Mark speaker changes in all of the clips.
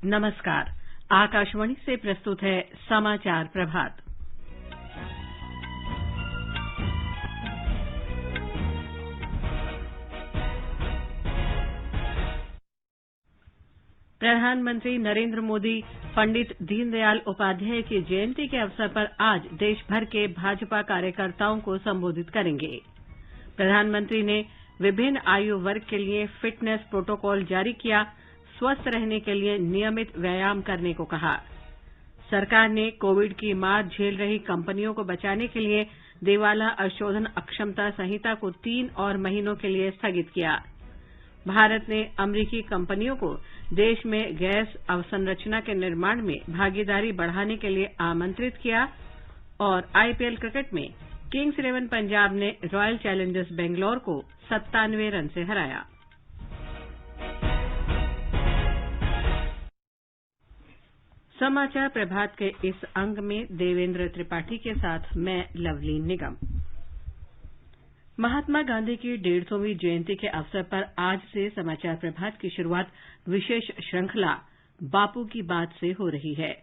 Speaker 1: नमस्कार। आकाशवाणी से प्रस्तुत है समाचार प्रभात। प्रधानमंत्री नरेंद्र मोदी पंडित दीनदयाल उपाध्याय की जयंती के अवसर पर आज देश भर के भाजपा कार्यकर्ताओं को संबोधित करेंगे। प्रधानमंत्री ने विभिन्न आयु वर्ग के लिए फिटनेस प्रोटोकॉल जारी किया, स्वस्थ रहने के लिए नियमित व्यायाम करने को कहा। सरकार ने कोविड की मार झेल रही कंपनियों को बचाने के लिए दिवाला अशोधन अक्षमता संहिता को 3 और महीनों के लिए स्थगित किया। भारत ने अमेरिकी कंपनियों को देश में गैस अवसंरचना के निर्माण में भागीदारी बढ़ाने के लिए आमंत्रित किया। और आईपीएल क्रिकेट में किंग्स 11 पंजाब ने रॉयल चैलेंजर्स बेंगलौर को 97 रन से हराया। समाचार प्रभात के इस अंक में देवेंद्र त्रिपाठी के साथ मैं लवलीन निगम। महात्मा गांधी की 150वीं जयंती के अवसर पर आज से समाचार प्रभात की शुरुआत विशेष श्रृंखला बापू की बात से हो रही है।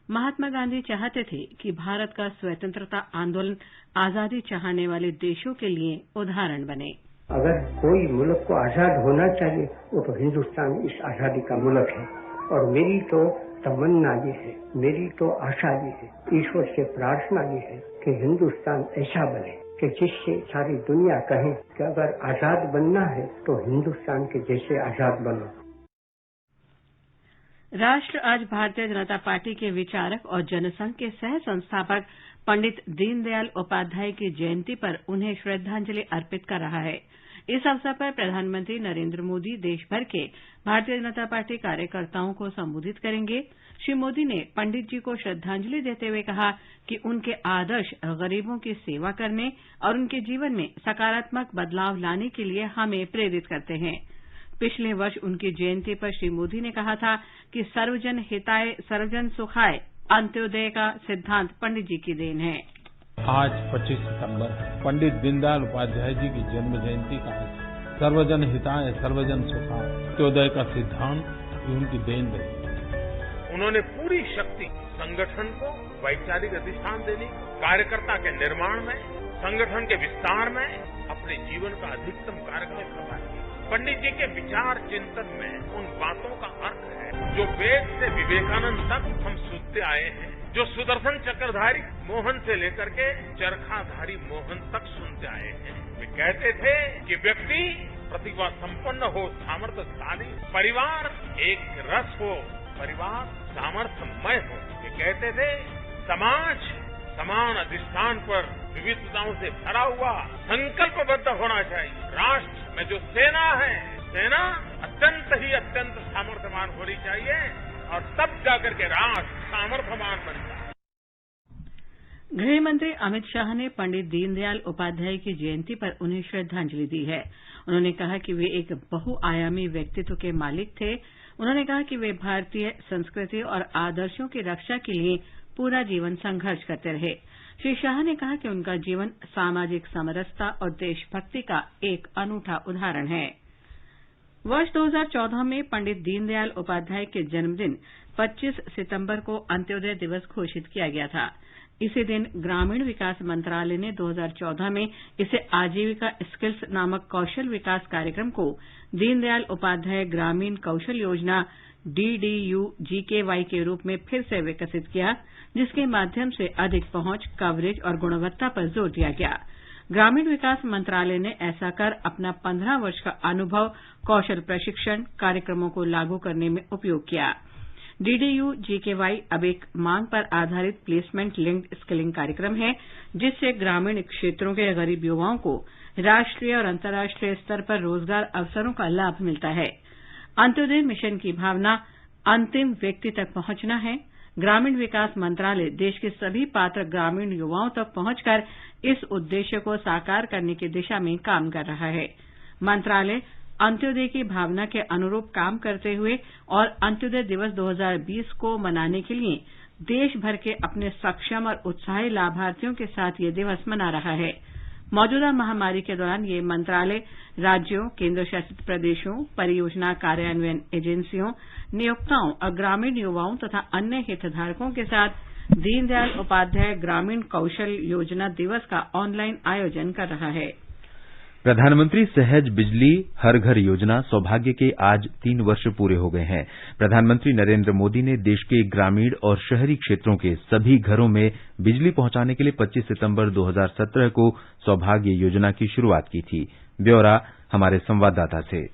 Speaker 1: महात्मा गांधी चाहते थे कि भारत का स्वतंत्रता आंदोलन आजादी चाहने वाले देशों के लिए उदाहरण बने।
Speaker 2: अगर कोई मुल्क को आजाद होना चाहिए वो तो हिंदुस्तान इस आजादी का मुल्क है। और मेरी तो तमन्ना ये है, मेरी तो आशा ये है, ईश्वर से प्रार्थना ये है कि हिंदुस्तान ऐसा बने कि जिससे सारी दुनिया कहे कि अगर आजाद बनना है तो हिंदुस्तान के जैसे आजाद बनो।
Speaker 1: राष्ट्र आज भारतीय जनता पार्टी के विचारक और जनसंघ के सह संस्थापक पंडित दीनदयाल उपाध्याय की जयंती पर उन्हें श्रद्धांजलि अर्पित कर रहा है। इस अवसर पर प्रधानमंत्री नरेंद्र मोदी देश भर के भारतीय जनता पार्टी कार्यकर्ताओं को संबोधित करेंगे। श्री मोदी ने पंडित जी को श्रद्धांजलि देते हुए कहा कि उनके आदर्श गरीबों की सेवा करने और उनके जीवन में सकारात्मक बदलाव लाने के लिए हमें प्रेरित करते हैं। पिछले वर्ष उनकी जयंती पर श्री मोदी ने कहा था कि सर्वजन हिताय सर्वजन सुखाय अंत्योदय का सिद्धांत पंडित जी की देन है।
Speaker 3: आज 25 सितंबर पंडित दीनदयाल उपाध्याय जी की जन्म जयंती का सर्वजन हिताय सर्वजन सुखाय अंत्योदय का सिद्धांत उनकी देन रही।
Speaker 4: उन्होंने पूरी शक्ति संगठन को वैचारिक अधिष्ठान देने, कार्यकर्ता के निर्माण में, संगठन के विस्तार में अपने जीवन का अधिकतम कार्यकाल करवा दिया। पंडित जी के विचार चिंतन में उन बातों का अर्थ है जो वेद से विवेकानंद तक हम सुनते आए हैं, जो सुदर्शन चक्रधारी मोहन से लेकर के चरखाधारी मोहन तक सुनते आए हैं। वे कहते थे कि व्यक्ति प्रतिभा संपन्न हो, सामर्थ्यशाली, परिवार एक रस हो, परिवार सामर्थ्यमय हो। वे कहते थे समाज समान अधिष्ठान पर विविधताओं से भरा हुआ संकल्पबद्ध होना चाहिए। राष्ट्र में जो सेना है, सेना अत्यंत सामर्थ्यवान होनी चाहिए और तब जाकर के राष्ट्र सामर्थ्यवान बनता है।
Speaker 1: गृह मंत्री अमित शाह ने पंडित दीनदयाल उपाध्याय की जयंती पर उन्हें श्रद्धांजलि दी है। उन्होंने कहा कि वे एक बहुआयामी व्यक्तित्व के मालिक थे। उन्होंने कहा कि वे भारतीय संस्कृति और आदर्शों की रक्षा के लिए पूरा जीवन संघर्ष करते रहे। श्री शाह ने कहा कि उनका जीवन सामाजिक समरसता और देशभक्ति का एक अनूठा उदाहरण है। वर्ष 2014 में पंडित दीनदयाल उपाध्याय के जन्मदिन 25 सितंबर को अंत्योदय दिवस घोषित किया गया था। इसी दिन ग्रामीण विकास मंत्रालय ने 2014 में इसे आजीविका स्किल्स नामक कौशल विकास कार्यक्रम को दीनदयाल उपाध्याय ग्रामीण कौशल योजना DDU-GKY के रूप में फिर से विकसित किया, जिसके माध्यम से अधिक पहुंच, कवरेज और गुणवत्ता पर जोर दिया गया। ग्रामीण विकास मंत्रालय ने ऐसा कर अपना 15 वर्ष का अनुभव कौशल प्रशिक्षण कार्यक्रमों को लागू करने में उपयोग किया। DDU-GKY अब एक मांग पर आधारित प्लेसमेंट लिंक्ड स्किलिंग कार्यक्रम है, जिससे ग्रामीण क्षेत्रों के गरीब युवाओं को राष्ट्रीय और अंतर्राष्ट्रीय स्तर पर रोजगार अवसरों का लाभ मिलता है। अंत्योदय मिशन की भावना अंतिम व्यक्ति तक पहुंचना है। ग्रामीण विकास मंत्रालय देश के सभी पात्र ग्रामीण युवाओं तक पहुंचकर इस उद्देश्य को साकार करने की दिशा में काम कर रहा है। मंत्रालय अंत्योदय की भावना के अनुरूप काम करते हुए और अंत्योदय दिवस 2020 को मनाने के लिए देश भर के अपने सक्षम और उत्साही लाभार्थियों के साथ ये दिवस मना रहा है। मौजूदा महामारी के दौरान ये मंत्रालय राज्यों, केंद्र शासित प्रदेशों, परियोजना कार्यान्वयन एजेंसियों, नियोक्ताओं और ग्रामीण युवाओं तथा अन्य हितधारकों के साथ दीनदयाल उपाध्याय ग्रामीण कौशल योजना दिवस का ऑनलाइन आयोजन कर रहा है।
Speaker 5: प्रधानमंत्री सहज बिजली हर घर योजना सौभाग्य के आज 3 वर्ष पूरे हो गए हैं। प्रधानमंत्री नरेंद्र मोदी ने देश के ग्रामीण और शहरी क्षेत्रों के सभी घरों में बिजली पहुंचाने के लिए 25 सितंबर 2017 को सौभाग्य योजना की शुरुआत की थी। ब्यौरा हमारे संवाददाता से।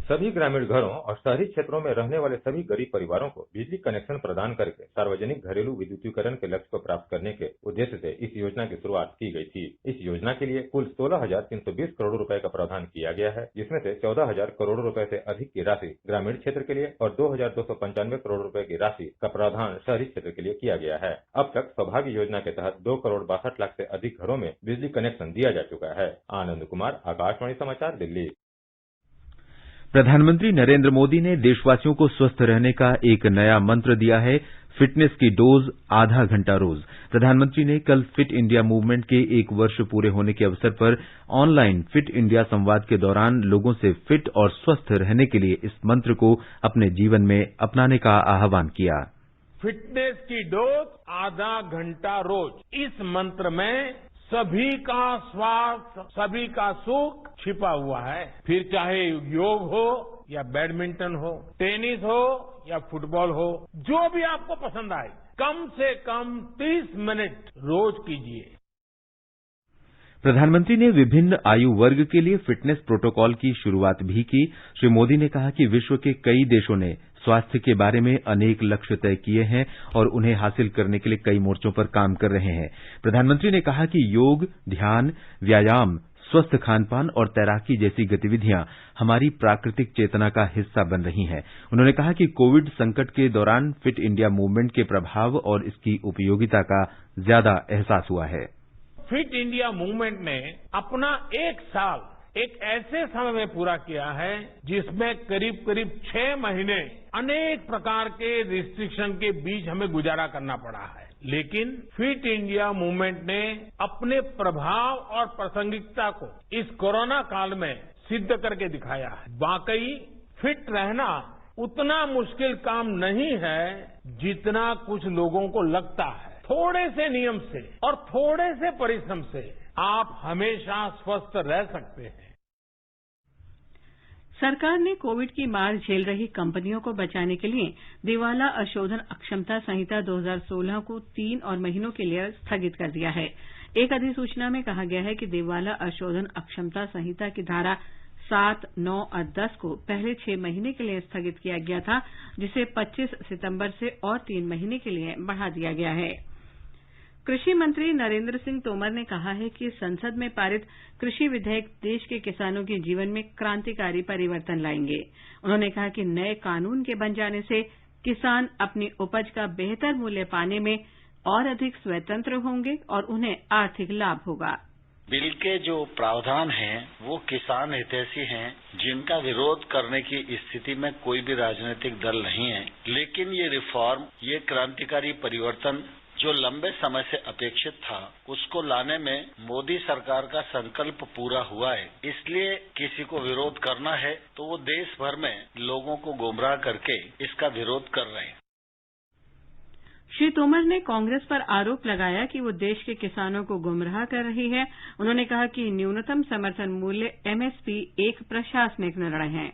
Speaker 6: सभी ग्रामीण घरों और शहरी क्षेत्रों में रहने वाले सभी गरीब परिवारों को बिजली कनेक्शन प्रदान करके सार्वजनिक घरेलू विद्युतीकरण के लक्ष्य को प्राप्त करने के उद्देश्य से इस योजना की शुरुआत की गई थी। इस योजना के लिए कुल 16,320 करोड़ रुपए का प्रावधान किया गया है, जिसमें से 14,000 करोड़ रुपए से अधिक की राशि ग्रामीण क्षेत्र के लिए और 2,295 करोड़ रुपए की राशि का प्रावधान शहरी क्षेत्र के लिए किया गया है। अब तक सौभाग्य योजना के तहत 2 करोड़ 62 लाख से अधिक घरों में बिजली कनेक्शन दिया जा चुका है। आनंद कुमार, आकाशवाणी समाचार, दिल्ली।
Speaker 5: प्रधानमंत्री नरेंद्र मोदी ने देशवासियों को स्वस्थ रहने का एक नया मंत्र दिया है, फिटनेस की डोज आधा घंटा रोज। प्रधानमंत्री ने कल फिट इंडिया मूवमेंट के 1 वर्ष पूरे होने के अवसर पर ऑनलाइन फिट इंडिया संवाद के दौरान लोगों से फिट और स्वस्थ रहने के लिए इस मंत्र को अपने जीवन में अपनाने का आह्वान किया।
Speaker 4: फिटनेस की डोज आधा घंटा रोज, इस मंत्र में सभी का स्वास्थ्य, सभी का सुख छिपा हुआ है। फिर चाहे योग हो या बैडमिंटन हो, टेनिस हो या फुटबॉल हो, जो भी आपको पसंद आए, कम से कम 30 मिनट रोज कीजिए।
Speaker 5: प्रधानमंत्री ने विभिन्न आयु वर्ग के लिए फिटनेस प्रोटोकॉल की शुरुआत भी की। श्री मोदी ने कहा कि विश्व के कई देशों ने स्वास्थ्य के बारे में अनेक लक्ष्य तय किए हैं और उन्हें हासिल करने के लिए कई मोर्चों पर काम कर रहे हैं। प्रधानमंत्री ने कहा कि योग, ध्यान, व्यायाम, स्वस्थ खानपान और तैराकी जैसी गतिविधियां हमारी प्राकृतिक चेतना का हिस्सा बन रही हैं। उन्होंने कहा कि कोविड संकट के दौरान फिट इंडिया मूवमेंट के प्रभाव और इसकी उपयोगिता का ज्यादा एहसास हुआ है।
Speaker 4: फिट इंडिया मूवमेंट ने अपना 1 साल एक ऐसे समय में पूरा किया है जिसमें करीब करीब 6 महीने अनेक प्रकार के रिस्ट्रिक्शन के बीच हमें गुजारा करना पड़ा है, लेकिन फिट इंडिया मूवमेंट ने अपने प्रभाव और प्रासंगिकता को इस कोरोना काल में सिद्ध करके दिखाया है। वाकई फिट रहना उतना मुश्किल काम नहीं है जितना कुछ लोगों को लगता है। थोड़े से नियम से और थोड़े से परिश्रम से आप हमेशा स्वस्थ रह सकते हैं।
Speaker 1: सरकार ने कोविड की मार झेल रही कंपनियों को बचाने के लिए दिवाला अशोधन अक्षमता संहिता 2016 को 3 और महीनों के लिए स्थगित कर दिया है। एक अधिसूचना में कहा गया है कि दिवाला अशोधन अक्षमता संहिता की धारा 7, 9 और 10 को पहले 6 महीने के लिए स्थगित किया गया था, जिसे 25 सितंबर से और 3 महीने के लिए बढ़ा दिया गया है। कृषि मंत्री नरेंद्र सिंह तोमर ने कहा है कि संसद में पारित कृषि विधेयक देश के किसानों के जीवन में क्रांतिकारी परिवर्तन लाएंगे। उन्होंने कहा कि नए कानून के बन जाने से किसान अपनी उपज का बेहतर मूल्य पाने में और अधिक स्वतंत्र होंगे और उन्हें आर्थिक लाभ होगा।
Speaker 7: बिल के जो प्रावधान हैं वो किसान हितैषी हैं, जिनका विरोध करने की स्थिति में कोई भी राजनीतिक दल नहीं है। लेकिन ये रिफॉर्म, ये क्रांतिकारी परिवर्तन जो लंबे समय से अपेक्षित था, उसको लाने में मोदी सरकार का संकल्प पूरा हुआ है। इसलिए किसी को विरोध करना है तो वो देश भर में लोगों को गुमराह करके इसका विरोध कर रहे हैं।
Speaker 1: श्री तोमर ने कांग्रेस पर आरोप लगाया कि वो देश के किसानों को गुमराह कर रही है। उन्होंने कहा कि न्यूनतम समर्थन मूल्य एमएसपी एक प्रशासनिक निर्णय है।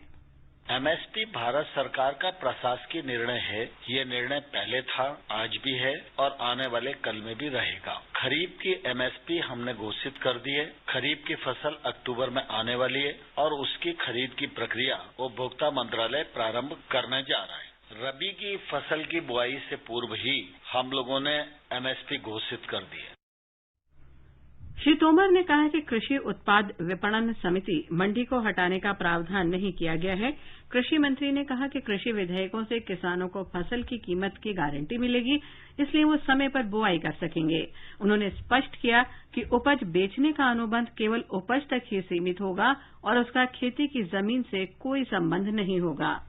Speaker 7: एमएसपी भारत सरकार का प्रशासकीय निर्णय है। ये निर्णय पहले था, आज भी है और आने वाले कल में भी रहेगा। खरीफ की एमएसपी हमने घोषित कर दी है। खरीफ की फसल अक्टूबर में आने वाली है और उसकी खरीद की प्रक्रिया उपभोक्ता मंत्रालय प्रारंभ करने जा रहा है। रबी की फसल की बुआई से पूर्व ही हम लोगों ने एमएसपी घोषित कर दी है।
Speaker 1: श्री तोमर ने कहा कि कृषि उत्पाद विपणन समिति मंडी को हटाने का प्रावधान नहीं किया गया है। कृषि मंत्री ने कहा कि कृषि विधेयकों से किसानों को फसल की कीमत की गारंटी मिलेगी, इसलिए वो समय पर बुआई कर सकेंगे। उन्होंने स्पष्ट किया कि उपज बेचने का अनुबंध केवल उपज तक ही सीमित होगा और उसका खेती की जमीन से कोई संबंध नहीं होगा।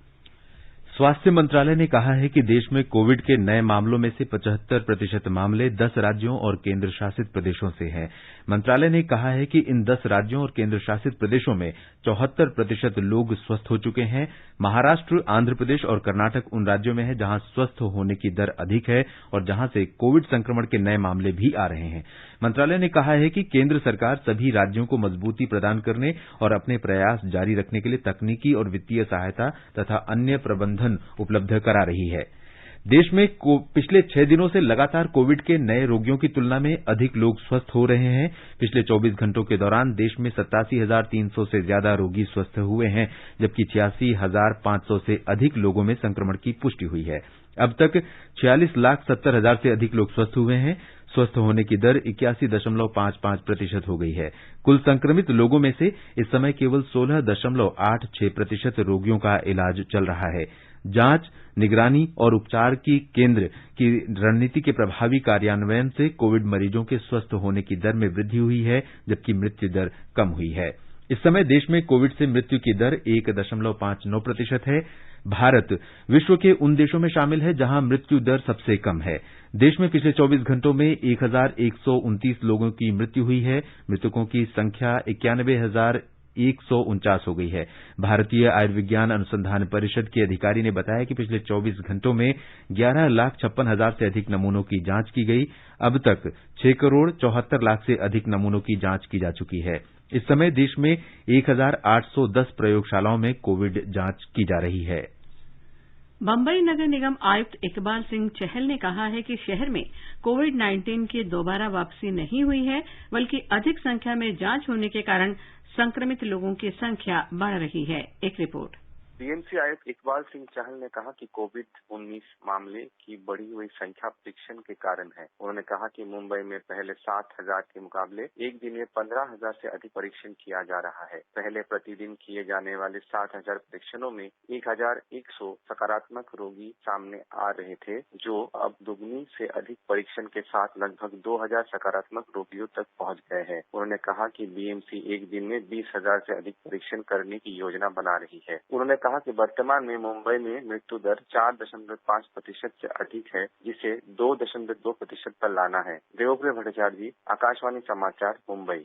Speaker 5: स्वास्थ्य मंत्रालय ने कहा है कि देश में कोविड के नए मामलों में से 75% मामले 10 राज्यों और केंद्र शासित प्रदेशों से हैं। मंत्रालय ने कहा है कि इन 10 राज्यों और केंद्र शासित प्रदेशों में 74% लोग स्वस्थ हो चुके हैं। महाराष्ट्र, आंध्र प्रदेश और कर्नाटक उन राज्यों में है जहां स्वस्थ होने की दर अधिक है और जहां से कोविड संक्रमण के नए मामले भी आ रहे हैं। मंत्रालय ने कहा है कि केंद्र सरकार सभी राज्यों को मजबूती प्रदान करने और अपने प्रयास जारी रखने के लिए तकनीकी और वित्तीय सहायता तथा अन्य प्रबंधन उपलब्ध करा रही है। देश में पिछले 6 दिनों से लगातार कोविड के नए रोगियों की तुलना में अधिक लोग स्वस्थ हो रहे हैं। पिछले 24 घंटों के दौरान देश में 87,300 से ज्यादा रोगी स्वस्थ हुए हैं, जबकि 86,500 से अधिक लोगों में संक्रमण की पुष्टि हुई है। अब तक 46,70,000 से अधिक लोग स्वस्थ हुए हैं। स्वस्थ होने की दर 81.55% हो गई है। कुल संक्रमित लोगों में से इस समय केवल 16.86% रोगियों का इलाज चल रहा है। जांच, निगरानी और उपचार की केंद्र की रणनीति के प्रभावी कार्यान्वयन से कोविड मरीजों के स्वस्थ होने की दर में वृद्धि हुई है, जबकि मृत्यु दर कम हुई है। इस समय देश में कोविड से मृत्यु की दर 1.59% है। भारत विश्व के उन देशों में शामिल है जहां मृत्यु दर सबसे कम है। देश में पिछले 24 घंटों में 1,129 लोगों की मृत्यु हुई है। मृतकों की संख्या 91,149 हो गई है। भारतीय आयुर्विज्ञान अनुसंधान परिषद के अधिकारी ने बताया कि पिछले 24 घंटों में 11,56,000 से अधिक नमूनों की जांच की गई। अब तक 6,74,00,000 से अधिक नमूनों की जांच की जा चुकी है। इस समय देश में 1,810 प्रयोगशालाओं में कोविड जांच की जा रही है।
Speaker 1: बम्बई नगर निगम आयुक्त इकबाल सिंह चहल ने कहा है कि शहर में कोविड-19 की दोबारा वापसी नहीं हुई है, बल्कि अधिक संख्या में जांच होने के कारण संक्रमित लोगों की संख्या बढ़ रही है। एक रिपोर्ट।
Speaker 8: बीएमसी आयुक्त इकबाल सिंह चहल ने कहा कि कोविड-19 मामले की बढ़ी हुई संख्या परीक्षण के कारण है। उन्होंने कहा कि मुंबई में पहले 60,000 के मुकाबले एक दिन में 15,000 से अधिक परीक्षण किया जा रहा है। पहले प्रतिदिन किए जाने वाले 60,000 परीक्षणों में 1,100 सकारात्मक रोगी सामने आ रहे थे, जो अब दुगनी से अधिक परीक्षण के साथ लगभग 2,000 सकारात्मक रोगियों तक पहुंच गए हैं। उन्होंने कहा कि बीएमसी एक दिन में 20,000 से अधिक परीक्षण करने की योजना बना रही है। उन्होंने कहा कि वर्तमान में मुंबई में मृत्यु दर 4.5% से अधिक है, जिसे 2.2% पर लाना है। देवप्रिय भट्टाचार्य जी, आकाशवाणी समाचार, मुंबई।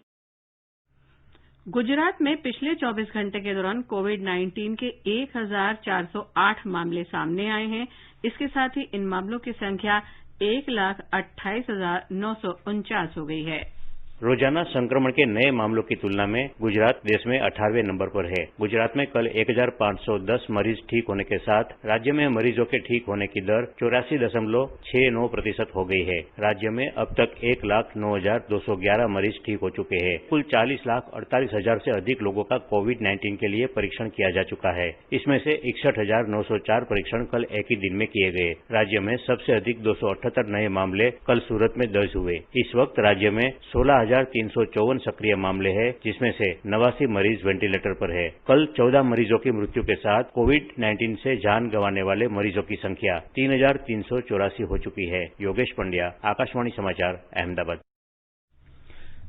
Speaker 1: गुजरात में पिछले 24 घंटे के दौरान कोविड-19 के 1,408 मामले सामने आए हैं। इसके साथ ही इन मामलों की संख्या 1,28,949 हो गई है।
Speaker 9: रोजाना संक्रमण के नए मामलों की तुलना में गुजरात देश में 18वें नंबर पर है। गुजरात में कल 1,510 मरीज ठीक होने के साथ राज्य में मरीजों के ठीक होने की दर 84.69% हो गई है। राज्य में अब तक 1,09,211 मरीज ठीक हो चुके हैं। कुल 40,48,000 से अधिक लोगों का कोविड-19 के लिए परीक्षण किया जा चुका है। इसमें से 61,904 परीक्षण कल एक ही दिन में किए गए। राज्य में सबसे अधिक 278 नए मामले कल सूरत में दर्ज हुए। इस वक्त राज्य में 16,354 सक्रिय मामले हैं, जिसमें से 89 मरीज वेंटिलेटर पर है। कल 14 मरीजों की मृत्यु के साथ कोविड-19 से जान गंवाने वाले मरीजों की संख्या 3,384 हो चुकी है। योगेश पंड्या, आकाशवाणी समाचार, अहमदाबाद।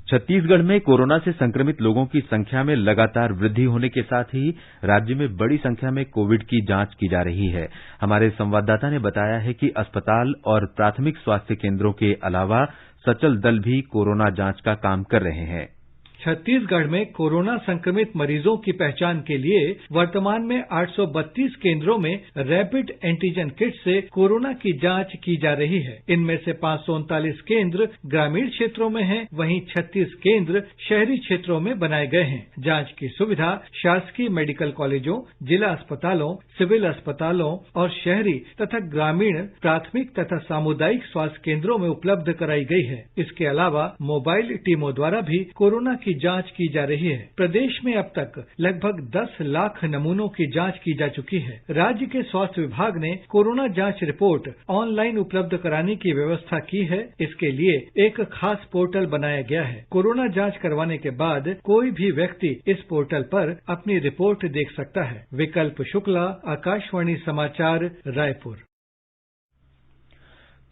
Speaker 5: छत्तीसगढ़ में कोरोना से संक्रमित लोगों की संख्या में लगातार वृद्धि होने के साथ ही राज्य में बड़ी संख्या में कोविड की जांच की जा रही है। हमारे संवाददाता ने बताया है कि अस्पताल और प्राथमिक स्वास्थ्य केंद्रों के अलावा सचल दल भी कोरोना जांच का काम कर रहे हैं।
Speaker 10: छत्तीसगढ़ में कोरोना संक्रमित मरीजों की पहचान के लिए वर्तमान में 832 केंद्रों में रैपिड एंटीजन किट से कोरोना की जांच की जा रही है। इनमें से 539 केंद्र ग्रामीण क्षेत्रों में हैं, वहीं 36 केंद्र शहरी क्षेत्रों में बनाए गए हैं। जांच की सुविधा शासकीय मेडिकल कॉलेजों, जिला अस्पतालों, सिविल अस्पतालों और शहरी तथा ग्रामीण प्राथमिक तथा सामुदायिक स्वास्थ्य केंद्रों में उपलब्ध कराई गई है। इसके अलावा मोबाइल टीमों द्वारा भी कोरोना की जांच की जा रही है। प्रदेश में अब तक लगभग 10 लाख नमूनों की जांच की जा चुकी है। राज्य के स्वास्थ्य विभाग ने कोरोना जांच रिपोर्ट ऑनलाइन उपलब्ध कराने की व्यवस्था की है। इसके लिए एक खास पोर्टल बनाया गया है। कोरोना जांच करवाने के बाद कोई भी व्यक्ति इस पोर्टल पर अपनी रिपोर्ट देख सकता है। विकल्प शुक्ला, आकाशवाणी समाचार, रायपुर।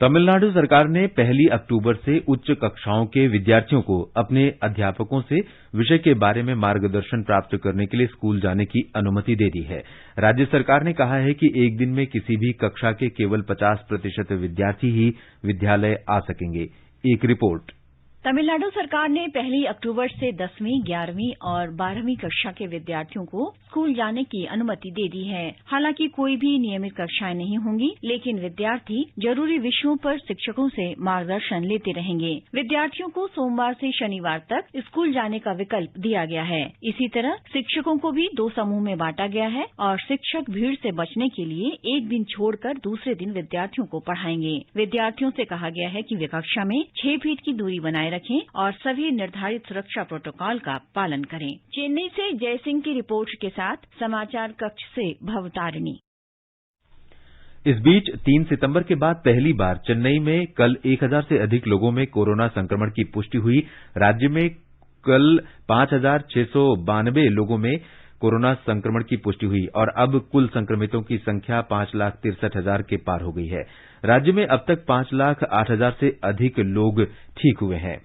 Speaker 5: तमिलनाडु सरकार ने 1 अक्टूबर से उच्च कक्षाओं के विद्यार्थियों को अपने अध्यापकों से विषय के बारे में मार्गदर्शन प्राप्त करने के लिए स्कूल जाने की अनुमति दे दी है। राज्य सरकार ने कहा है कि एक दिन में किसी भी कक्षा के केवल 50% विद्यार्थी ही विद्यालय आ सकेंगे। एक रिपोर्ट।
Speaker 11: तमिलनाडु सरकार ने 1 अक्टूबर से 10वीं, 11वीं और 12वीं कक्षा के विद्यार्थियों को स्कूल जाने की अनुमति दे दी है। हालांकि कोई भी नियमित कक्षाएं नहीं होंगी, लेकिन विद्यार्थी जरूरी विषयों पर शिक्षकों से मार्गदर्शन लेते रहेंगे। विद्यार्थियों को सोमवार से शनिवार तक स्कूल जाने का विकल्प दिया गया है। इसी तरह शिक्षकों को भी 2 समूह में बांटा गया है और शिक्षक भीड़ से बचने के लिए एक दिन छोड़कर दूसरे दिन विद्यार्थियों को पढ़ाएंगे। विद्यार्थियों से कहा गया है कि वे कक्षा में 6 फीट की दूरी बनाए रखें और सभी निर्धारित सुरक्षा प्रोटोकॉल का पालन करें। चेन्नई से जय सिंह की रिपोर्ट के साथ समाचार कक्ष से भवतारिणी।
Speaker 5: इस बीच 3 सितंबर के बाद पहली बार चेन्नई में कल 1000 से अधिक लोगों में कोरोना संक्रमण की पुष्टि हुई। राज्य में कल 5692 लोगों में कोरोना संक्रमण की पुष्टि हुई और अब कुल संक्रमितों की संख्या 5,63,000 के पार हो गई है। राज्य में अब तक 5,08,000 से अधिक लोग ठीक हुए हैं।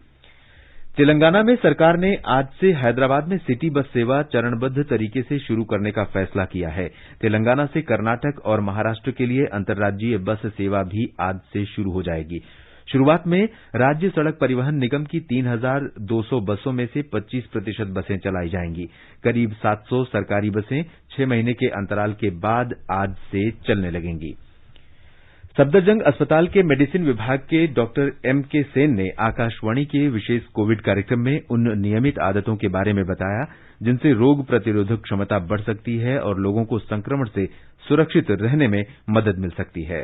Speaker 5: तेलंगाना में सरकार ने आज से हैदराबाद में सिटी बस सेवा चरणबद्ध तरीके से शुरू करने का फैसला किया है। तेलंगाना से कर्नाटक और महाराष्ट्र के लिए अंतर्राज्यीय बस सेवा भी आज से शुरू हो जाएगी। शुरुआत में राज्य सड़क परिवहन निगम की 3,200 बसों में से 25% बसें चलाई जाएंगी। करीब 700 सरकारी बसें 6 महीने के अंतराल के बाद आज से चलने लगेंगी। सफदरजंग अस्पताल के मेडिसिन विभाग के डॉक्टर M.K. सेन ने आकाशवाणी के विशेष कोविड कार्यक्रम में उन नियमित आदतों के बारे में बताया जिनसे रोग प्रतिरोधक क्षमता बढ़ सकती है और लोगों को संक्रमण से सुरक्षित रहने में मदद मिल सकती है।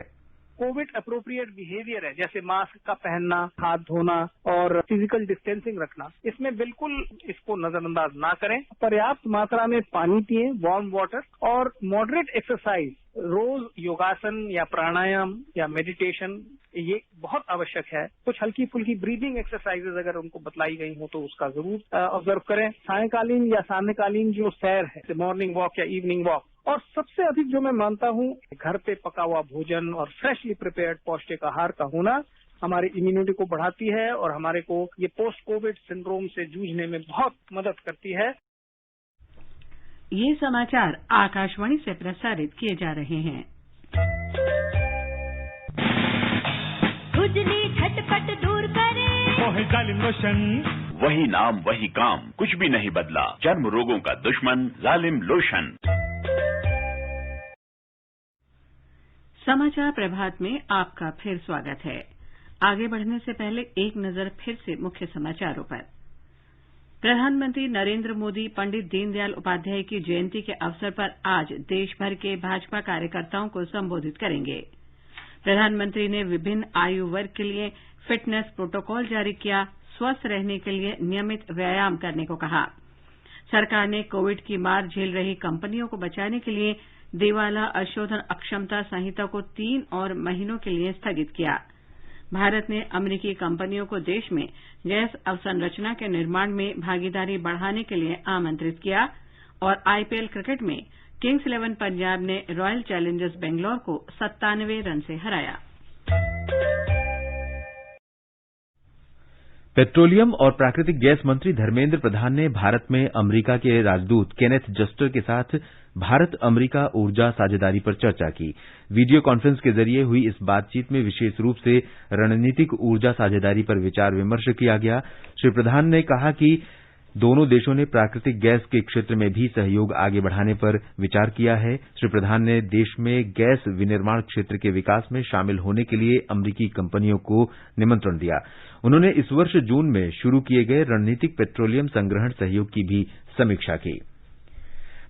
Speaker 12: कोविड अप्रोप्रिएट बिहेवियर है, जैसे मास्क का पहनना, हाथ धोना और फिजिकल डिस्टेंसिंग रखना, इसमें बिल्कुल इसको नजरअंदाज ना करें। पर्याप्त मात्रा में पानी पिएं, वार्म वाटर और मॉडरेट एक्सरसाइज, रोज योगासन या प्राणायाम या मेडिटेशन, ये बहुत आवश्यक है। कुछ हल्की फुल्की ब्रीदिंग एक्सरसाइजेज अगर उनको बतलाई गई हो तो उसका जरूर ऑब्जर्व करें। सायंकालीन या सांध्यकालीन जो सैर है, मॉर्निंग वॉक या इवनिंग वॉक, और सबसे अधिक जो मैं मानता हूं, घर पे पका हुआ भोजन और फ्रेशली प्रिपेयर्ड पौष्टिक आहार का होना हमारी इम्यूनिटी को बढ़ाती है और हमारे को ये पोस्ट कोविड सिंड्रोम से जूझने में बहुत मदद करती है।
Speaker 1: ये समाचार आकाशवाणी से प्रसारित किए जा रहे हैं।
Speaker 13: खुजली झटपट दूर करे,
Speaker 14: ओहे जालिम लोशन,
Speaker 15: वही नाम वही काम, कुछ भी नहीं बदला। चर्म रोगों का दुश्मन जालिम लोशन।
Speaker 1: समाचार प्रभात में आपका फिर स्वागत है। आगे बढ़ने से पहले एक नजर फिर से मुख्य समाचारों पर। प्रधानमंत्री नरेंद्र मोदी पंडित दीनदयाल उपाध्याय की जयंती के अवसर पर आज देश भर के भाजपा कार्यकर्ताओं को संबोधित करेंगे। प्रधानमंत्री ने विभिन्न आयु वर्ग के लिए फिटनेस प्रोटोकॉल जारी किया, स्वस्थ रहने के लिए नियमित व्यायाम करने को कहा। सरकार ने कोविड की मार झेल रही कंपनियों को बचाने के लिए दिवाला अशोधन अक्षमता संहिता को 3 और महीनों के लिए स्थगित किया। भारत ने अमेरिकी कंपनियों को देश में गैस अवसंरचना के निर्माण में भागीदारी बढ़ाने के लिए आमंत्रित किया। और आईपीएल क्रिकेट में किंग्स 11 पंजाब ने रॉयल चैलेंजर्स बेंगलौर को 97 रन से हराया।
Speaker 5: पेट्रोलियम और प्राकृतिक गैस मंत्री धर्मेंद्र प्रधान ने भारत में अमेरिका के राजदूत केनेथ जस्टर के साथ भारत अमेरिका ऊर्जा साझेदारी पर चर्चा की। वीडियो कॉन्फ्रेंस के जरिए हुई इस बातचीत में विशेष रूप से रणनीतिक ऊर्जा साझेदारी पर विचार विमर्श किया गया। श्री प्रधान ने कहा कि दोनों देशों ने प्राकृतिक गैस के क्षेत्र में भी सहयोग आगे बढ़ाने पर विचार किया है। श्री प्रधान ने देश में गैस विनिर्माण क्षेत्र के विकास में शामिल होने के लिए अमेरिकी कंपनियों को निमंत्रण दिया। उन्होंने इस वर्ष जून में शुरू किए गए रणनीतिक पेट्रोलियम संग्रहण सहयोग की भी समीक्षा की।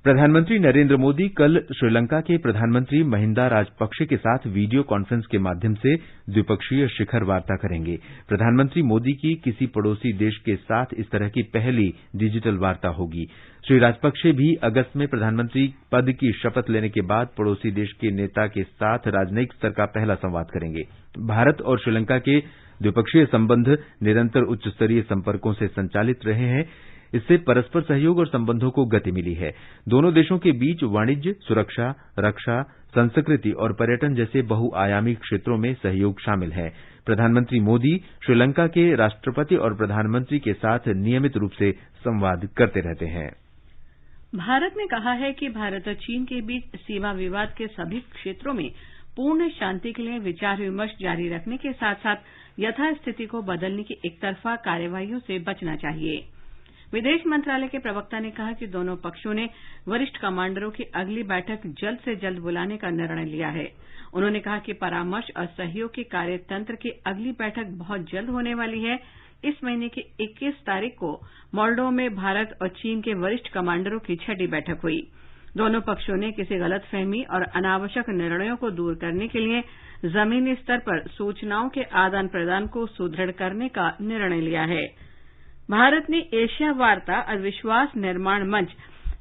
Speaker 5: प्रधानमंत्री नरेंद्र मोदी कल श्रीलंका के प्रधानमंत्री महिंदा राजपक्षे के साथ वीडियो कॉन्फ्रेंस के माध्यम से द्विपक्षीय शिखर वार्ता करेंगे। प्रधानमंत्री मोदी की किसी पड़ोसी देश के साथ इस तरह की पहली डिजिटल वार्ता होगी। श्री राजपक्षे भी अगस्त में प्रधानमंत्री पद की शपथ लेने के बाद पड़ोसी देश के नेता के साथ राजनयिक स्तर का पहला संवाद करेंगे। भारत और श्रीलंका के द्विपक्षीय संबंध निरंतर उच्च स्तरीय संपर्कों से संचालित रहे हैं। इससे परस्पर सहयोग और संबंधों को गति मिली है। दोनों देशों के बीच वाणिज्य, सुरक्षा, रक्षा, संस्कृति और पर्यटन जैसे बहुआयामी क्षेत्रों में सहयोग शामिल है। प्रधानमंत्री मोदी श्रीलंका के राष्ट्रपति और प्रधानमंत्री के साथ नियमित रूप से संवाद करते रहते हैं।
Speaker 1: भारत ने कहा है कि भारत और चीन के बीच सीमा विवाद के सभी क्षेत्रों में पूर्ण शांति के लिए विचार विमर्श जारी रखने के साथ साथ यथास्थिति को बदलने की एकतरफा कार्रवाइयों से बचना चाहिए। विदेश मंत्रालय के प्रवक्ता ने कहा कि दोनों पक्षों ने वरिष्ठ कमांडरों की अगली बैठक जल्द से जल्द बुलाने का निर्णय लिया है। उन्होंने कहा कि परामर्श और सहयोग के कार्यतंत्र की अगली बैठक बहुत जल्द होने वाली है। इस महीने की 21 तारीख को मोल्डो में भारत और चीन के वरिष्ठ कमांडरों की 6ठी बैठक हुई। दोनों पक्षों ने किसी गलतफहमी और अनावश्यक निर्णयों को दूर करने के लिए जमीनी स्तर पर सूचनाओं के आदान प्रदान को सुदृढ़ करने का निर्णय लिया है। भारत ने एशिया वार्ता और विश्वास निर्माण मंच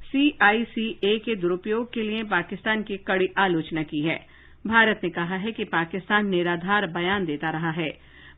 Speaker 1: CICA के दुरुपयोग के लिए पाकिस्तान की कड़ी आलोचना की है। भारत ने कहा है कि पाकिस्तान निराधार बयान देता रहा है।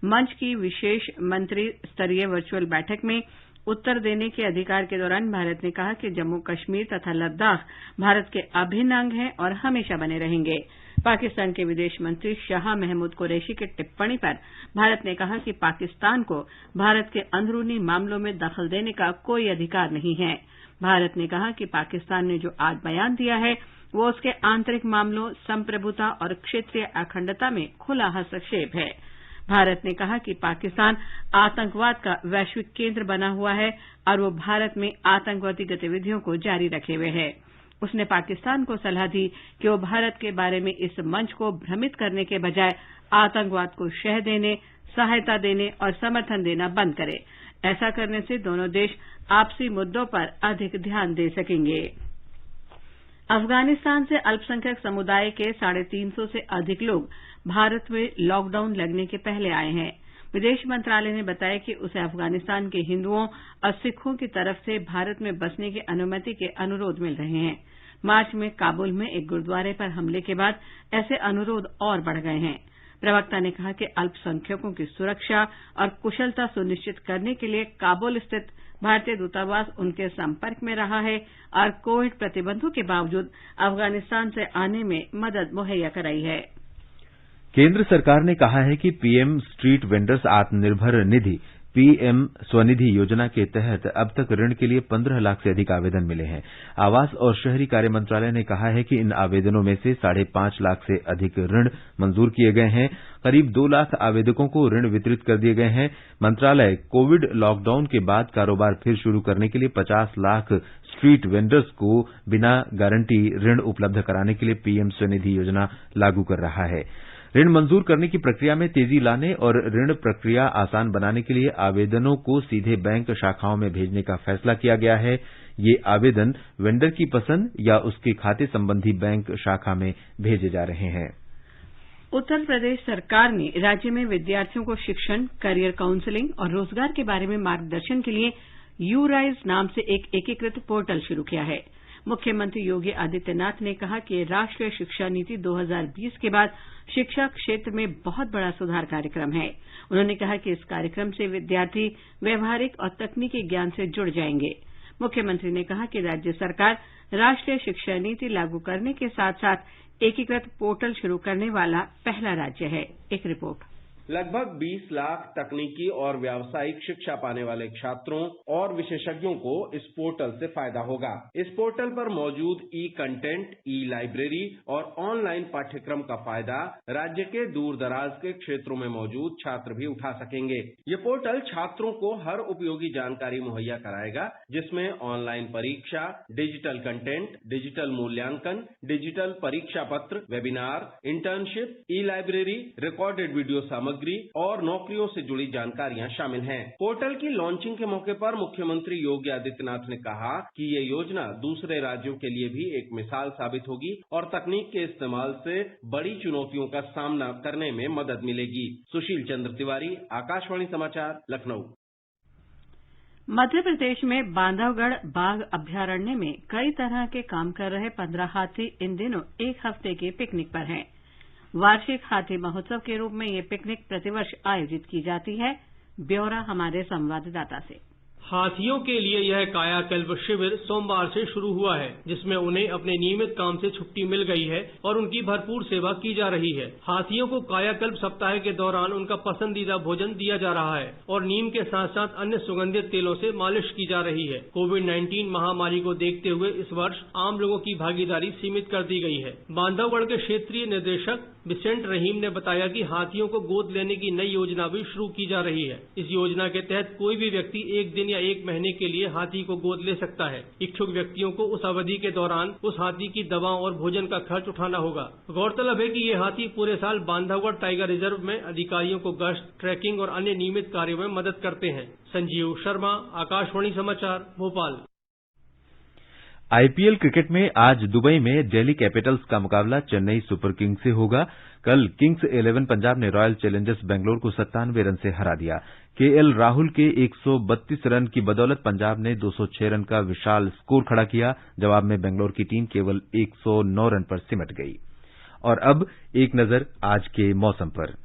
Speaker 1: मंच की विशेष मंत्री स्तरीय वर्चुअल बैठक में उत्तर देने के अधिकार के दौरान भारत ने कहा कि जम्मू कश्मीर तथा लद्दाख भारत के अभिन्न अंग हैं और हमेशा बने रहेंगे। पाकिस्तान के विदेश मंत्री शाह महमूद कुरैशी की टिप्पणी पर भारत ने कहा कि पाकिस्तान को भारत के अंदरूनी मामलों में दखल देने का कोई अधिकार नहीं है। भारत ने कहा कि पाकिस्तान ने जो आज बयान दिया है वो उसके आंतरिक मामलों, संप्रभुता और क्षेत्रीय अखंडता में खुला हस्तक्षेप है। भारत ने कहा कि पाकिस्तान आतंकवाद का वैश्विक केंद्र बना हुआ है और वो भारत में आतंकवादी गतिविधियों को जारी रखे हुए है। उसने पाकिस्तान को सलाह दी कि वो भारत के बारे में इस मंच को भ्रमित करने के बजाय आतंकवाद को शह देने, सहायता देने और समर्थन देना बंद करे। ऐसा करने से दोनों देश आपसी मुद्दों पर अधिक ध्यान दे सकेंगे। अफगानिस्तान से अल्पसंख्यक समुदाय के 350 से अधिक लोग भारत में लॉकडाउन लगने के पहले आए हैं। विदेश मंत्रालय ने बताया कि उसे अफगानिस्तान के हिंदुओं और सिखों की तरफ से भारत में बसने की अनुमति के अनुरोध मिल रहे हैं। मार्च में काबुल में एक गुरुद्वारे पर हमले के बाद ऐसे अनुरोध और बढ़ गए हैं। प्रवक्ता ने कहा कि अल्पसंख्यकों की सुरक्षा और कुशलता सुनिश्चित करने के लिए काबुल स्थित भारतीय दूतावास उनके संपर्क में रहा है और कोविड प्रतिबंधों के बावजूद अफगानिस्तान से आने में मदद मुहैया कराई है।
Speaker 5: केंद्र सरकार ने कहा है कि PM street vendors Atmanirbhar Nidhi PM Svanidhi योजना के तहत अब तक ऋण के लिए 15 लाख से अधिक आवेदन मिले हैं। आवास और शहरी कार्य मंत्रालय ने कहा है कि इन आवेदनों में से 5.5 लाख से अधिक ऋण मंजूर किए गए हैं। करीब 2 लाख आवेदकों को ऋण वितरित कर दिए गए हैं। मंत्रालय कोविड लॉकडाउन के बाद कारोबार फिर शुरू करने के लिए 50 लाख स्ट्रीट वेंडर्स को बिना गारंटी ऋण उपलब्ध कराने के लिए पीएम स्वनिधि योजना लागू कर रहा है। ऋण मंजूर करने की प्रक्रिया में तेजी लाने और ऋण प्रक्रिया आसान बनाने के लिए आवेदनों को सीधे बैंक शाखाओं में भेजने का फैसला किया गया है। ये आवेदन वेंडर की पसंद या उसके खाते संबंधी बैंक शाखा में भेजे जा रहे हैं।
Speaker 1: उत्तर प्रदेश सरकार ने राज्य में विद्यार्थियों को शिक्षण, करियर काउंसलिंग और रोजगार के बारे में मार्गदर्शन के लिए यूराइज नाम से एक एकीकृत पोर्टल शुरू किया है। मुख्यमंत्री योगी आदित्यनाथ ने कहा कि राष्ट्रीय शिक्षा नीति 2020 के बाद शिक्षा क्षेत्र में बहुत बड़ा सुधार कार्यक्रम है। उन्होंने कहा कि इस कार्यक्रम से विद्यार्थी व्यवहारिक और तकनीकी ज्ञान से जुड़ जाएंगे। मुख्यमंत्री ने कहा कि राज्य सरकार राष्ट्रीय शिक्षा नीति लागू करने के साथ साथ एकीकृत पोर्टल शुरू करने वाला पहला राज्य है। एक रिपोर्ट।
Speaker 14: लगभग 20 लाख तकनीकी और व्यावसायिक शिक्षा पाने वाले छात्रों और विशेषज्ञों को इस पोर्टल से फायदा होगा। इस पोर्टल पर मौजूद ई कंटेंट, ई लाइब्रेरी और ऑनलाइन पाठ्यक्रम का फायदा राज्य के दूर दराज के क्षेत्रों में मौजूद छात्र भी उठा सकेंगे। ये पोर्टल छात्रों को हर उपयोगी जानकारी मुहैया कराएगा, जिसमें ऑनलाइन परीक्षा, डिजिटल कंटेंट, डिजिटल मूल्यांकन, डिजिटल परीक्षा पत्र, वेबिनार, इंटर्नशिप, ई लाइब्रेरी, रिकॉर्डेड वीडियो सामग्री और नौकरियों से जुड़ी जानकारियां शामिल हैं। पोर्टल की लॉन्चिंग के मौके पर मुख्यमंत्री योगी आदित्यनाथ ने कहा कि ये योजना दूसरे राज्यों के लिए भी एक मिसाल साबित होगी और तकनीक के इस्तेमाल से बड़ी चुनौतियों का सामना करने में मदद मिलेगी। सुशील चंद्र तिवारी, आकाशवाणी समाचार, लखनऊ।
Speaker 1: मध्य प्रदेश में बांधवगढ़ बाघ अभयारण्य में कई तरह के काम कर रहे 15 हाथी इन दिनों एक हफ्ते के पिकनिक पर हैं। वार्षिक हाथी महोत्सव के रूप में ये पिकनिक प्रतिवर्ष आयोजित की जाती है। ब्यौरा हमारे संवाददाता से।
Speaker 16: हाथियों के लिए यह कायाकल्प शिविर सोमवार से शुरू हुआ है, जिसमें उन्हें अपने नियमित काम से छुट्टी मिल गई है और उनकी भरपूर सेवा की जा रही है। हाथियों को कायाकल्प सप्ताह के दौरान उनका पसंदीदा भोजन दिया जा रहा है और नीम के साथ साथ अन्य सुगंधित तेलों से मालिश की जा रही है। कोविड-19 महामारी को देखते हुए इस वर्ष आम लोगों की भागीदारी सीमित कर दी गई है। बांधवगढ़ के क्षेत्रीय निदेशक बिसेंट रहीम ने बताया कि हाथियों को गोद लेने की नई योजना भी शुरू की जा रही है। इस योजना के तहत कोई भी व्यक्ति 1 दिन या 1 महीने के लिए हाथी को गोद ले सकता है। इच्छुक व्यक्तियों को उस अवधि के दौरान उस हाथी की दवाओं और भोजन का खर्च उठाना होगा। गौरतलब है कि ये हाथी पूरे साल बांधवगढ़ टाइगर रिजर्व में अधिकारियों को गश्त, ट्रैकिंग और अन्य नियमित कार्यों में मदद करते हैं। संजीव शर्मा, आकाशवाणी समाचार, भोपाल।
Speaker 5: आईपीएल क्रिकेट में आज दुबई में दिल्ली कैपिटल्स का मुकाबला चेन्नई सुपर किंग्स से होगा। कल किंग्स 11 पंजाब ने रॉयल चैलेंजर्स बेंगलोर को 97 रन से हरा दिया। केएल राहुल के 132 रन की बदौलत पंजाब ने 206 रन का विशाल स्कोर खड़ा किया। जवाब में बेंगलोर की टीम केवल 109 रन पर सिमट गई। और अब एक नजर आज के मौसम पर।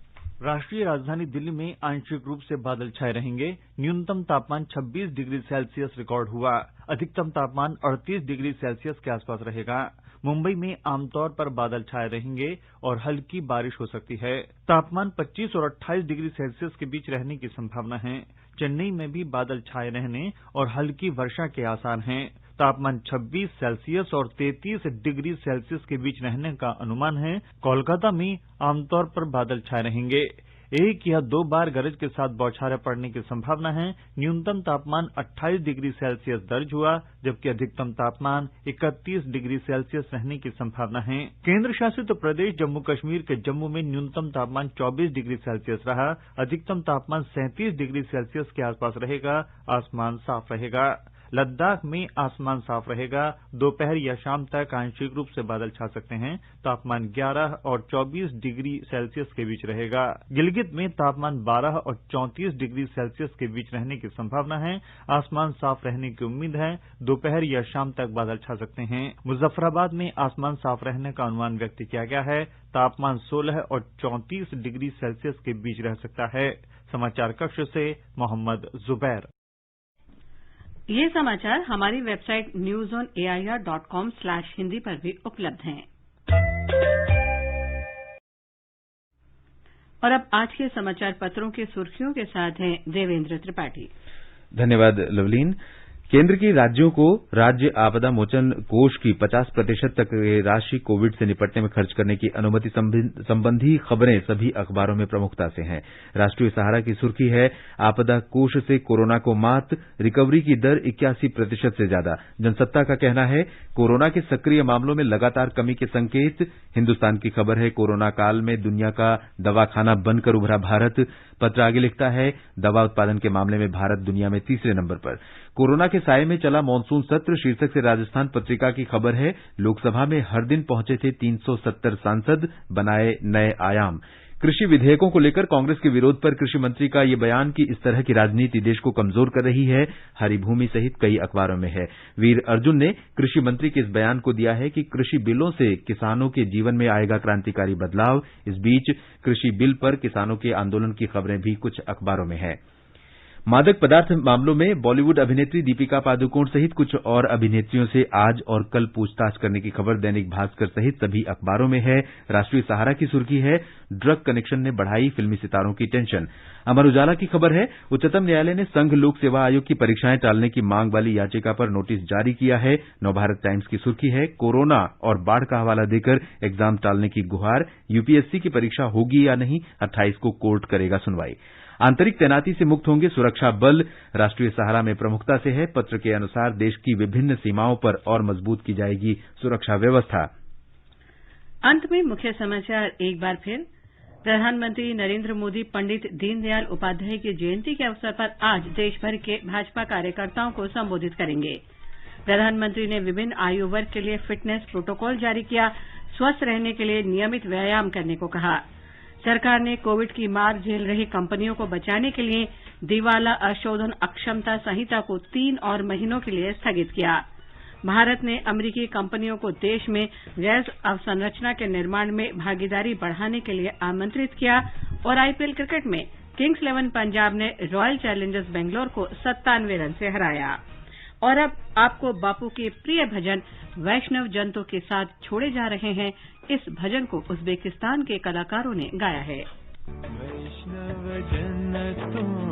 Speaker 17: राष्ट्रीय राजधानी दिल्ली में आंशिक रूप से बादल छाए रहेंगे। न्यूनतम तापमान 26 डिग्री सेल्सियस रिकॉर्ड हुआ। अधिकतम तापमान 38 डिग्री सेल्सियस के आसपास रहेगा। मुंबई में आमतौर पर बादल छाए रहेंगे और हल्की बारिश हो सकती है। तापमान 25 और 28 डिग्री सेल्सियस के बीच रहने की संभावना है। चेन्नई में भी बादल छाए रहने और हल्की वर्षा के आसार हैं। तापमान 26 सेल्सियस और 33 डिग्री सेल्सियस के बीच रहने का अनुमान है। कोलकाता में आमतौर पर बादल छाए रहेंगे। 1 या 2 बार गरज के साथ बौछारें पड़ने की संभावना है। न्यूनतम तापमान 28 डिग्री सेल्सियस दर्ज हुआ, जबकि अधिकतम तापमान 31 डिग्री सेल्सियस रहने की संभावना है। केंद्र शासित प्रदेश जम्मू कश्मीर के जम्मू में न्यूनतम तापमान 24 डिग्री सेल्सियस रहा। अधिकतम तापमान 37 डिग्री सेल्सियस के आसपास रहेगा। आसमान साफ रहेगा। लद्दाख में आसमान साफ रहेगा। दोपहर या शाम तक आंशिक रूप से बादल छा सकते हैं। तापमान 11 और 24 डिग्री सेल्सियस के बीच रहेगा। गिलगित में तापमान 12 और 34 डिग्री सेल्सियस के बीच रहने की संभावना है। आसमान साफ रहने की उम्मीद है। दोपहर या शाम तक बादल छा सकते हैं। मुजफ्फराबाद में आसमान साफ रहने का अनुमान व्यक्त किया गया है। तापमान 16 और 34 डिग्री सेल्सियस के बीच रह सकता है। समाचार कक्ष से मोहम्मद जुबैर।
Speaker 1: ये समाचार हमारी वेबसाइट newsonair.com/hindi पर भी उपलब्ध हैं। और अब आज के समाचार पत्रों की सुर्खियों के साथ हैं देवेंद्र त्रिपाठी।
Speaker 5: धन्यवाद लवलीन। केंद्र की राज्यों को राज्य आपदा मोचन कोष की 50% तक राशि कोविड से निपटने में खर्च करने की अनुमति संबंधी खबरें सभी अखबारों में प्रमुखता से हैं। राष्ट्रीय सहारा की सुर्खी है, आपदा कोष से कोरोना को मात, रिकवरी की दर 81% से ज्यादा। जनसत्ता का कहना है, कोरोना के सक्रिय मामलों में लगातार कमी के संकेत। हिन्दुस्तान की खबर है, कोरोना काल में दुनिया का दवाखाना बनकर उभरा भारत। पत्र आगे लिखता है, दवा उत्पादन के मामले में भारत दुनिया में तीसरे नंबर पर। कोरोना के साये में चला मानसून सत्र शीर्षक से राजस्थान पत्रिका की खबर है, लोकसभा में हर दिन पहुंचे थे 370 सांसद, बनाए नए आयाम। कृषि विधेयकों को लेकर कांग्रेस के विरोध पर कृषि मंत्री का ये बयान कि इस तरह की राजनीति देश को कमजोर कर रही है, हरिभूमि सहित कई अखबारों में है। वीर अर्जुन ने कृषि मंत्री के इस बयान को दिया है कि कृषि बिलों से किसानों के जीवन में आएगा क्रांतिकारी बदलाव। इस बीच कृषि बिल पर किसानों के आंदोलन की खबरें भी कुछ अखबारों में है। मादक पदार्थ मामलों में बॉलीवुड अभिनेत्री दीपिका पादुकोण सहित कुछ और अभिनेत्रियों से आज और कल पूछताछ करने की खबर दैनिक भास्कर सहित सभी अखबारों में है। राष्ट्रीय सहारा की सुर्खी है, ड्रग कनेक्शन ने बढ़ाई फिल्मी सितारों की टेंशन। अमर उजाला की खबर है, उच्चतम न्यायालय ने संघ लोक सेवा आयोग की परीक्षाएं टालने की मांग वाली याचिका पर नोटिस जारी किया है। नवभारत टाइम्स की सुर्खी है, कोरोना और बाढ़ का हवाला देकर एग्जाम टालने की गुहार। यूपीएससी की परीक्षा होगी या नहीं, 28 को कोर्ट करेगा सुनवाई। आंतरिक तैनाती से मुक्त होंगे सुरक्षा बल, राष्ट्रीय सहारा में प्रमुखता से है। पत्र के अनुसार देश की विभिन्न सीमाओं पर और मजबूत की जाएगी सुरक्षा व्यवस्था।
Speaker 1: अंत में मुख्य समाचार एक बार फिर। प्रधानमंत्री नरेंद्र मोदी पंडित दीनदयाल उपाध्याय की जयंती के अवसर पर आज देश भर के भाजपा कार्यकर्ताओं को संबोधित करेंगे। प्रधानमंत्री ने विभिन्न आयु वर्ग के लिए फिटनेस प्रोटोकॉल जारी किया, स्वस्थ रहने के लिए नियमित व्यायाम करने को कहा। सरकार ने कोविड की मार झेल रही कंपनियों को बचाने के लिए दिवाला अशोधन अक्षमता संहिता को 3 और महीनों के लिए स्थगित किया। भारत ने अमेरिकी कंपनियों को देश में गैस अवसंरचना के निर्माण में भागीदारी बढ़ाने के लिए आमंत्रित किया। और आईपीएल क्रिकेट में किंग्स 11 पंजाब ने रॉयल चैलेंजर्स बेंगलोर को 97 रन से हराया। और अब आपको बापू के प्रिय भजन वैष्णव जन तो के साथ छोड़े जा रहे हैं। इस भजन को उज्बेकिस्तान के कलाकारों ने गाया है।
Speaker 18: वैष्णव जन तो